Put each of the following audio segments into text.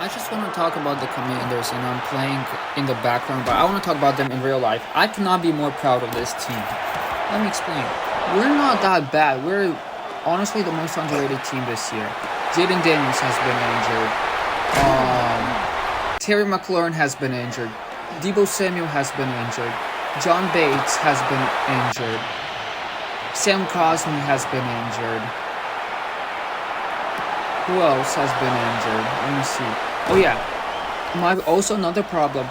I just want to talk about the Commanders, and I'm playing in the background, but I want to talk about them in real life. I could not be more proud of this team. Let me explain. We're not that bad. We're honestly the most underrated team this year. Jaden Daniels has been injured. Terry McLaurin has been injured. Debo Samuel has been injured. John Bates has been injured. Sam Cosmi has been injured. Who else has been injured? Let me see. Oh yeah, also another problem.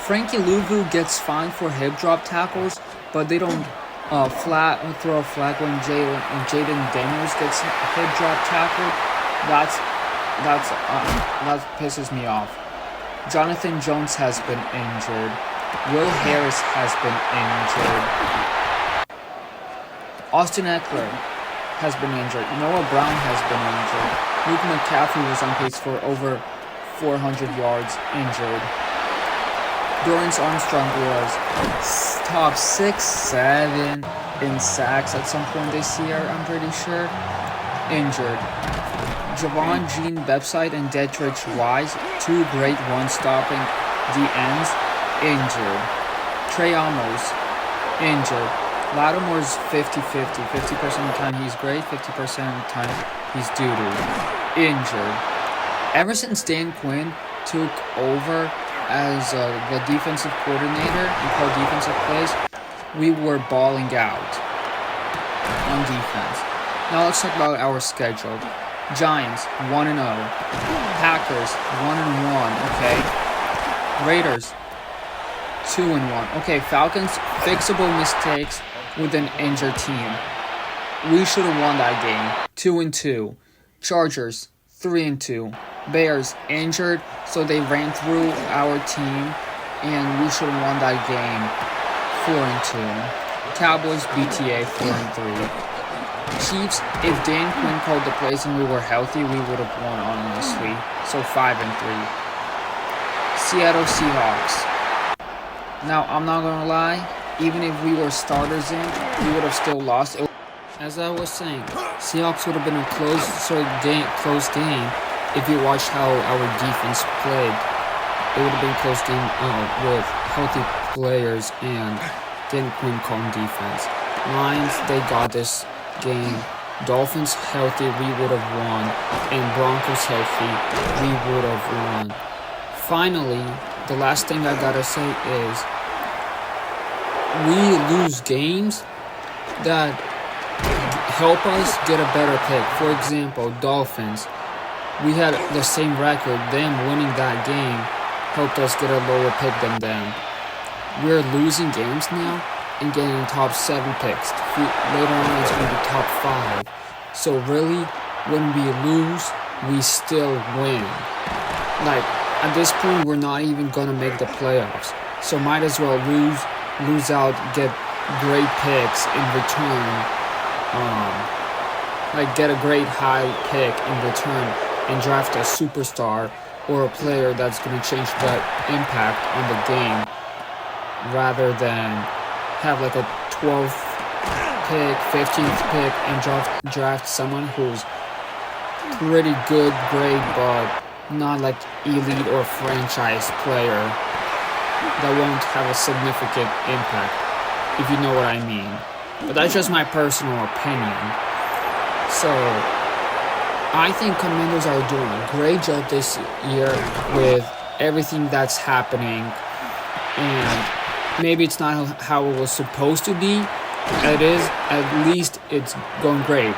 Frankie Louvu gets fined for hip drop tackles, but they don't throw a flag when Jaden Daniels gets hip drop tackled. That pisses me off. Jonathan Jones has been injured. Will Harris has been injured. Austin Eckler has been injured. Noah Brown has been injured. Luke McCaffrey was on pace for over 400 yards, injured. Dorrance Armstrong was top 6-7 in sacks at some point this year, I'm pretty sure, injured. Javon Jean Bepside and Detrich Wise, two great run-stopping DNs, injured. Trey Amos, injured. Lattimore's 50-50. 50% of the time he's great, 50% of the time he's doo-doo. Injured. Ever since Dan Quinn took over as the defensive coordinator and called defensive plays, we were balling out on defense. Now let's talk about our schedule. Giants 1-0. Packers 1-1. Okay. Raiders 2-1. Okay. Falcons fixable mistakes with an injured team. We should have won that game. 2-2. Chargers 3-2. Bears injured, so they ran through our team, and we should have won that game. 4-2. Cowboys BTA 4-3. Chiefs, if Dan Quinn called the plays and we were healthy, we would have won, honestly. So 5-3. Seattle Seahawks. Now, I'm not gonna lie, even if we were starters in, we would have still lost. As I was saying, Seahawks would have been a close game if you watched how our defense played. It would have been a close game with healthy players and Dan Quinn calm defense. Lions, they got this game. Dolphins healthy, we would have won. And Broncos healthy, we would have won. Finally, the last thing I gotta say is we lose games that help us get a better pick. For example, Dolphins. We had the same record. Them winning that game helped us get a lower pick than them. We're losing games now and getting top 7 picks. Later on, it's going to be top 5. So really, when we lose, we still win. Like, at this point, we're not even going to make the playoffs. So might as well lose out, get great picks in return. Get a great high pick in return and draft a superstar or a player that's going to change the impact on the game rather than have like a 12th pick, 15th pick and draft someone who's pretty good, great, but not like elite or franchise player that won't have a significant impact, if you know what I mean. But that's just my personal opinion. So, I think Commanders are doing a great job this year with everything that's happening. And maybe it's not how it was supposed to be. It is. At least it's going great.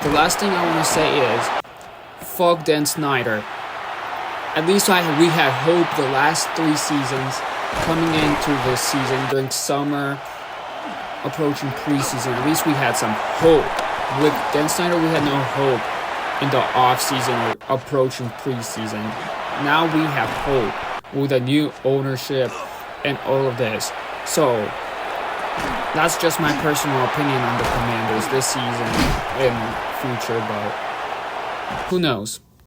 The last thing I want to say is, fuck Dan Snyder. At least we had hope the last 3 seasons coming into this season during summer, approaching preseason. At least we had some hope. With Dan Snyder, we had no hope in the off-season or approaching preseason. Now we have hope with a new ownership and all of this. So, that's just my personal opinion on the Commanders this season and future, but who knows?